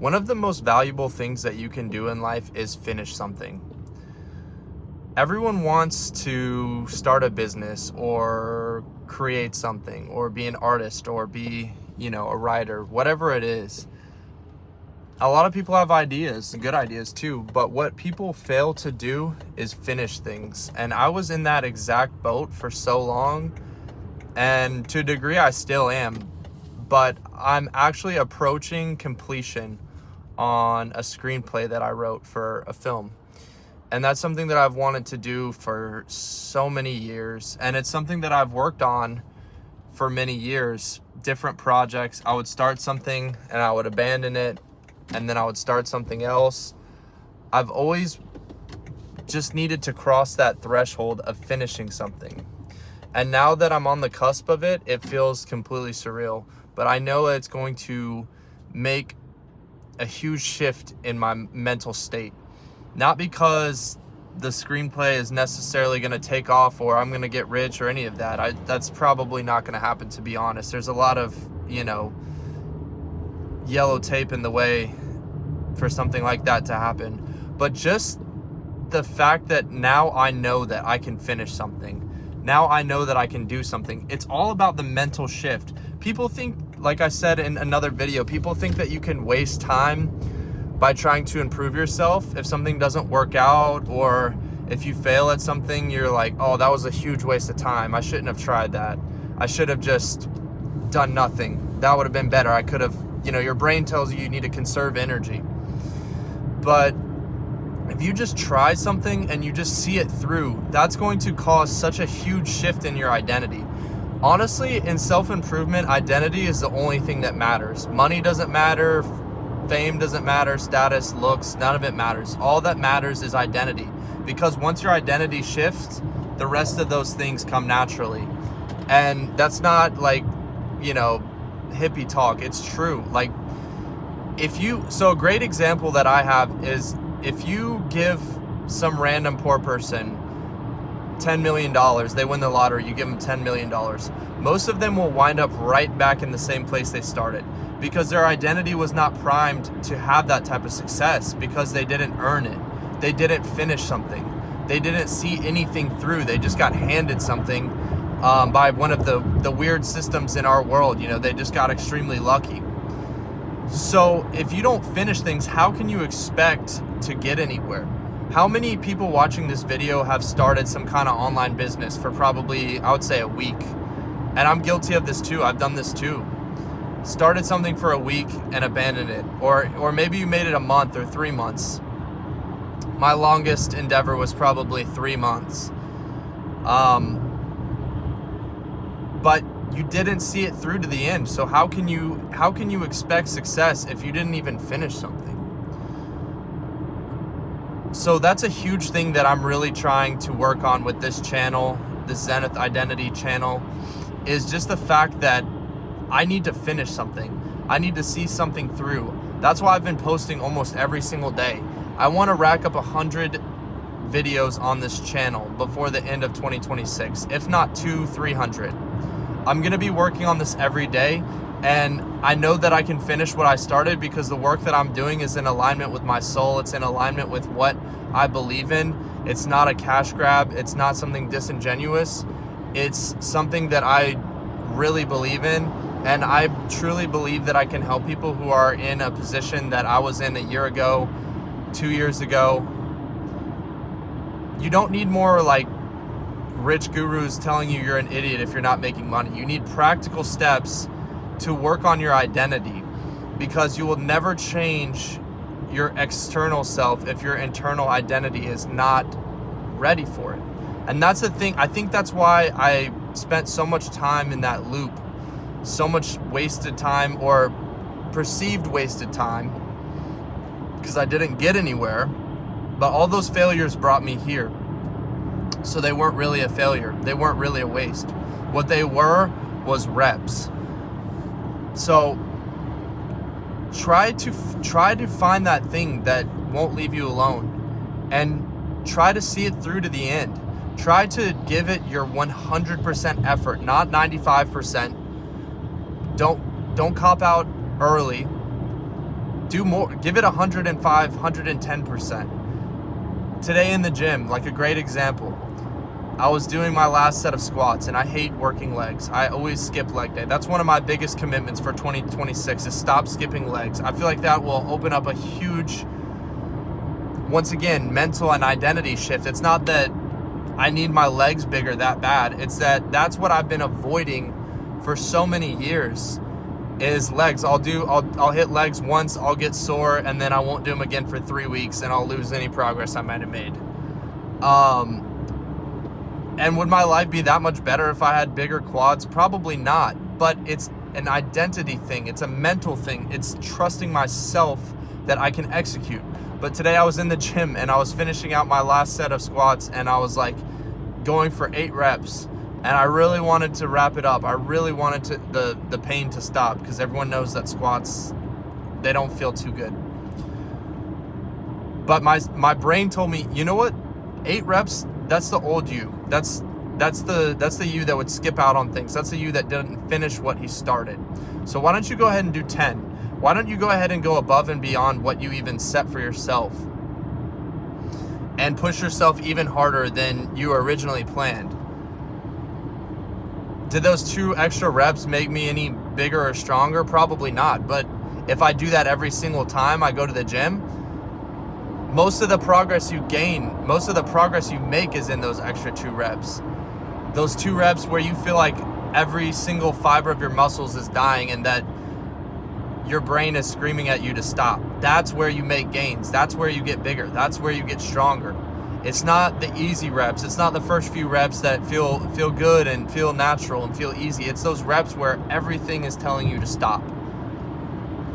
One of the most valuable things that you can do in life is finish something. Everyone wants to start a business or create something or be an artist or be, a writer, whatever it is. A lot of people have ideas, good ideas too, but what people fail to do is finish things. And I was in that exact boat for so long, and to a degree I still am, but I'm actually approaching completion on a screenplay that I wrote for a film. And that's something that I've wanted to do for so many years. And it's something that I've worked on for many years, different projects. I would start something and I would abandon it, and then I would start something else. I've always just needed to cross that threshold of finishing something. And now that I'm on the cusp of it, it feels completely surreal. But I know it's going to make a huge shift in my mental state. Not because the screenplay is necessarily going to take off or I'm going to get rich or any of that. That's probably not going to happen, to be honest. There's a lot of, yellow tape in the way for something like that to happen. But just the fact that now I know that I can finish something. Now I know that I can do something. It's all about the mental shift. People think, like I said in another video, people think that you can waste time by trying to improve yourself. If something doesn't work out or if you fail at something, you're like, oh, that was a huge waste of time. I shouldn't have tried that. I should have just done nothing. That would have been better. I could have, your brain tells you need to conserve energy. But if you just try something and you just see it through, that's going to cause such a huge shift in your identity. Honestly, in self-improvement, identity is the only thing that matters. Money doesn't matter. Fame doesn't matter. Status, looks, none of it matters. All that matters is identity. Because once your identity shifts, the rest of those things come naturally. And that's not like, hippie talk. It's true. Like, so a great example that I have is if you give some random poor person $10 million, they win the lottery, you give them $10 million. Most of them will wind up right back in the same place they started because their identity was not primed to have that type of success because they didn't earn it. They didn't finish something. They didn't see anything through. They just got handed something by one of the weird systems in our world. They just got extremely lucky. So if you don't finish things, how can you expect to get anywhere? How many people watching this video have started some kind of online business for probably, I would say, a week? And I'm guilty of this too. I've done this too. Started something for a week and abandoned it. Or maybe you made it a month or 3 months. My longest endeavor was probably 3 months. But you didn't see it through to the end. So how can you expect success if you didn't even finish something? So that's a huge thing that I'm really trying to work on with this channel, the Zenith Identity channel, is just the fact that I need to finish something. I need to see something through. That's why I've been posting almost every single day. I want to rack up 100 videos on this channel before the end of 2026, if not 300. I'm going to be working on this every day, and I know that I can finish what I started because the work that I'm doing is in alignment with my soul. It's in alignment with what I believe in. It's not a cash grab. It's not something disingenuous. It's something that I really believe in, and I truly believe that I can help people who are in a position that I was in a year ago, 2 years ago. You don't need more like rich gurus telling you you're an idiot if you're not making money. You need practical steps to work on your identity, because you will never change your external self if your internal identity is not ready for it. And that's the thing. I think that's why I spent so much time in that loop, so much wasted time or perceived wasted time, because I didn't get anywhere. But all those failures brought me here. So they weren't really a failure. They weren't really a waste. What they were was reps. So try to find that thing that won't leave you alone, and try to see it through to the end. Try to give it your 100% effort, not 95%. Don't cop out early. Do more, give it 105, 110%. Today in the gym, like a great example, I was doing my last set of squats, and I hate working legs. I always skip leg day. That's one of my biggest commitments for 2026 is stop skipping legs. I feel like that will open up a huge, once again, mental and identity shift. It's not that I need my legs bigger that bad. It's that that's what I've been avoiding for so many years is legs. I'll hit legs once, I'll get sore, and then I won't do them again for 3 weeks, and I'll lose any progress I might have made. And would my life be that much better if I had bigger quads? Probably not. But it's an identity thing. It's a mental thing. It's trusting myself that I can execute. But today I was in the gym and I was finishing out my last set of squats, and I was like going for 8 reps. And I really wanted to wrap it up. I really wanted the pain to stop, because everyone knows that squats, they don't feel too good. But my brain told me, you know what? 8 reps, that's the old you. That's the you that would skip out on things. That's the you that didn't finish what he started. So why don't you go ahead and do 10? Why don't you go ahead and go above and beyond what you even set for yourself, and push yourself even harder than you originally planned? Did those 2 extra reps make me any bigger or stronger? Probably not. But if I do that every single time I go to the gym, most of the progress you gain, most of the progress you make is in those extra 2 reps. Those 2 reps where you feel like every single fiber of your muscles is dying and that your brain is screaming at you to stop. That's where you make gains. That's where you get bigger. That's where you get stronger. It's not the easy reps. It's not the first few reps that feel good and feel natural and feel easy. It's those reps where everything is telling you to stop.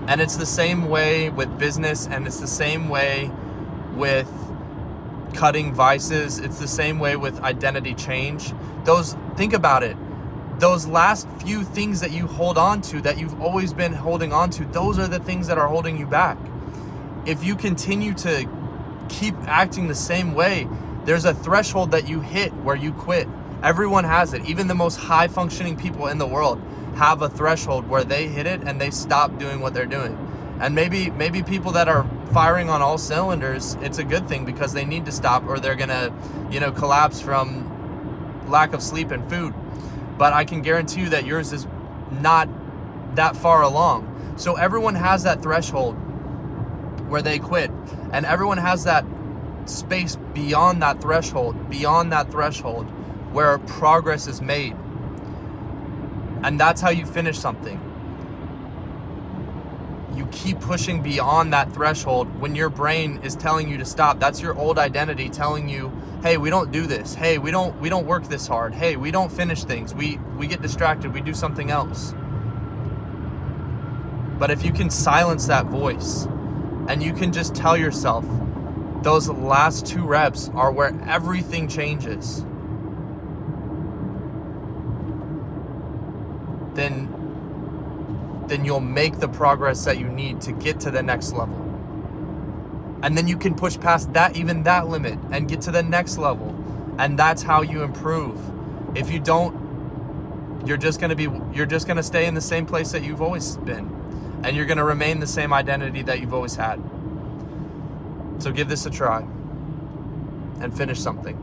And it's the same way with business, and it's the same way with cutting vices. It's the same way with identity change. Think about it. Those last few things that you hold on to, that you've always been holding on to, those are the things that are holding you back. If you continue to keep acting the same way, there's a threshold that you hit where you quit. Everyone has it. Even the most high functioning people in the world have a threshold where they hit it and they stop doing what they're doing. And maybe people that are firing on all cylinders, it's a good thing, because they need to stop or they're gonna, collapse from lack of sleep and food. But I can guarantee you that yours is not that far along. So everyone has that threshold where they quit, and everyone has that space beyond that threshold where progress is made. And that's how you finish something. You keep pushing beyond that threshold when your brain is telling you to stop. That's your old identity telling you, hey, we don't do this. Hey, we don't work this hard. Hey, we don't finish things. We get distracted. We do something else. But if you can silence that voice and you can just tell yourself those last 2 reps are where everything changes, then you'll make the progress that you need to get to the next level. And then you can push past that limit and get to the next level. And that's how you improve. If you don't, you're just going to stay in the same place that you've always been. And you're going to remain the same identity that you've always had. So give this a try and finish something.